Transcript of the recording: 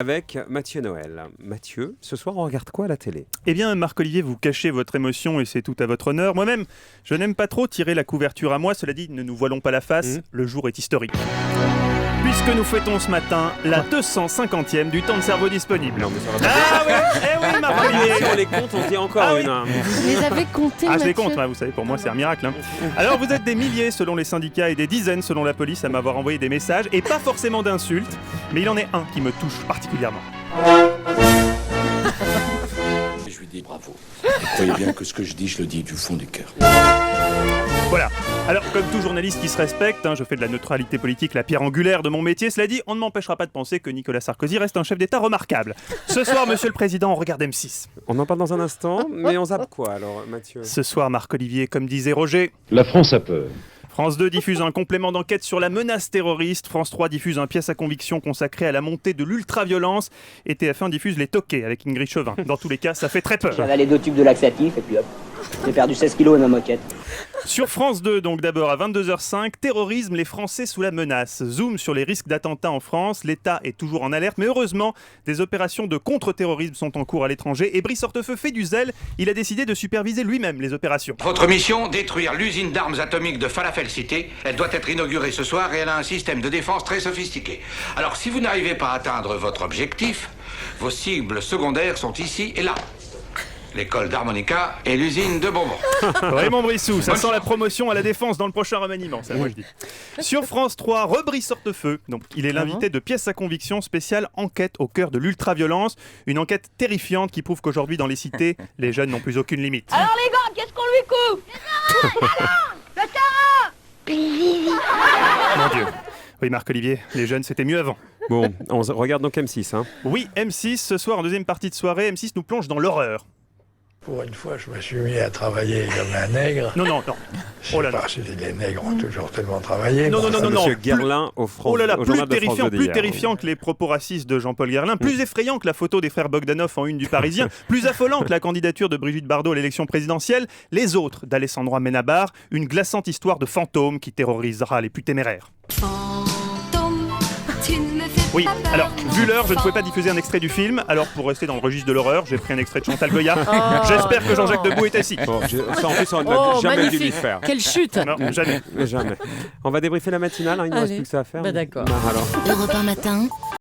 avec Mathieu Noël. Mathieu, ce soir on regarde quoi à la télé ? Eh bien, Marc-Olivier, vous cachez votre émotion et c'est tout à votre honneur. Moi-même, je n'aime pas trop tirer la couverture à moi. Cela dit, ne nous voilons pas la face, le jour est historique. Puisque nous fêtons ce matin la 250e du temps de cerveau disponible. Non, mais ça va pas. Ah oui, oui, Marc-Olivier. Si on les compte, on dit encore une. Vous les avez comptés, Ah, je les Mathieu compte, vous savez, pour moi c'est un miracle. Alors vous êtes des milliers selon les syndicats et des dizaines selon la police à m'avoir envoyé des messages, et pas forcément d'insultes, mais il en est un qui me touche particulièrement. Je lui dis bravo. Croyez bien que ce que je dis, je le dis du fond du cœur. Voilà. Alors, comme tout journaliste qui se respecte, je fais de la neutralité politique la pierre angulaire de mon métier. Cela dit, on ne m'empêchera pas de penser que Nicolas Sarkozy reste un chef d'État remarquable. Ce soir, Monsieur le Président, on regarde M6. On en parle dans un instant, mais on zappe quoi alors, Mathieu ? Ce soir, Marc-Olivier, comme disait Roger, La France a peur. France 2 diffuse un complément d'enquête sur la menace terroriste. France 3 diffuse un pièce à conviction consacré à la montée de l'ultraviolence. Et TF1 diffuse Les Toqués avec Ingrid Chauvin. Dans tous les cas, ça fait très peur. J'ai avalé 2 tubes de laxatif et puis hop, j'ai perdu 16 kilos dans ma moquette. Sur France 2, donc d'abord à 22h05, terrorisme, les Français sous la menace. Zoom sur les risques d'attentats en France. L'État est toujours en alerte, mais heureusement, des opérations de contre-terrorisme sont en cours à l'étranger. Et Brice Hortefeux fait du zèle. Il a décidé de superviser lui-même les opérations. Votre mission, détruire l'usine d'armes atomiques de Falafel Cité. Elle doit être inaugurée ce soir et elle a un système de défense très sophistiqué. Alors si vous n'arrivez pas à atteindre votre objectif, vos cibles secondaires sont ici et là. L'école d'harmonica et l'usine de bonbons. Raymond Brissou, ça sent la promotion à la défense dans le prochain remaniement, ça moi je dis. Sur France 3, Brice Hortefeux, donc il est l'invité de Pièce à conviction spéciale enquête au cœur de l'ultraviolence, une enquête terrifiante qui prouve qu'aujourd'hui dans les cités, les jeunes n'ont plus aucune limite. Alors les gars, qu'est-ce qu'on lui coupe? Le terrain. Mon Dieu. Oui Marc-Olivier, les jeunes c'était mieux avant. Bon, on regarde donc M6. Oui, M6, ce soir en deuxième partie de soirée, M6 nous plonge dans l'horreur. Pour une fois, je me suis mis à travailler comme un nègre. Non. Oh là là. Les nègres ont toujours tellement travaillé. Non. Monsieur Guerlain au France. Oh là là, au plus journal de France terrifiant, de plus d'hier. terrifiant que les propos racistes de Jean-Paul Guerlain, plus effrayant que la photo des frères Bogdanov en une du Parisien, plus affolant que la candidature de Brigitte Bardot à l'élection présidentielle, les autres d'Alessandro Amenabar, une glaçante histoire de fantôme qui terrorisera les plus téméraires. Oui, alors, vu l'heure, je ne pouvais pas diffuser un extrait du film, alors pour rester dans le registre de l'horreur, j'ai pris un extrait de Chantal Goya. J'espère que Jean-Jacques Debout est assis. Bon, ça en plus, on n'a jamais dû lui faire. Quelle chute. Non, jamais. Jamais. On va débriefer la matinale, il ne nous reste Allez. plus que ça à faire. Bah d'accord. Alors. Europe 1 matin,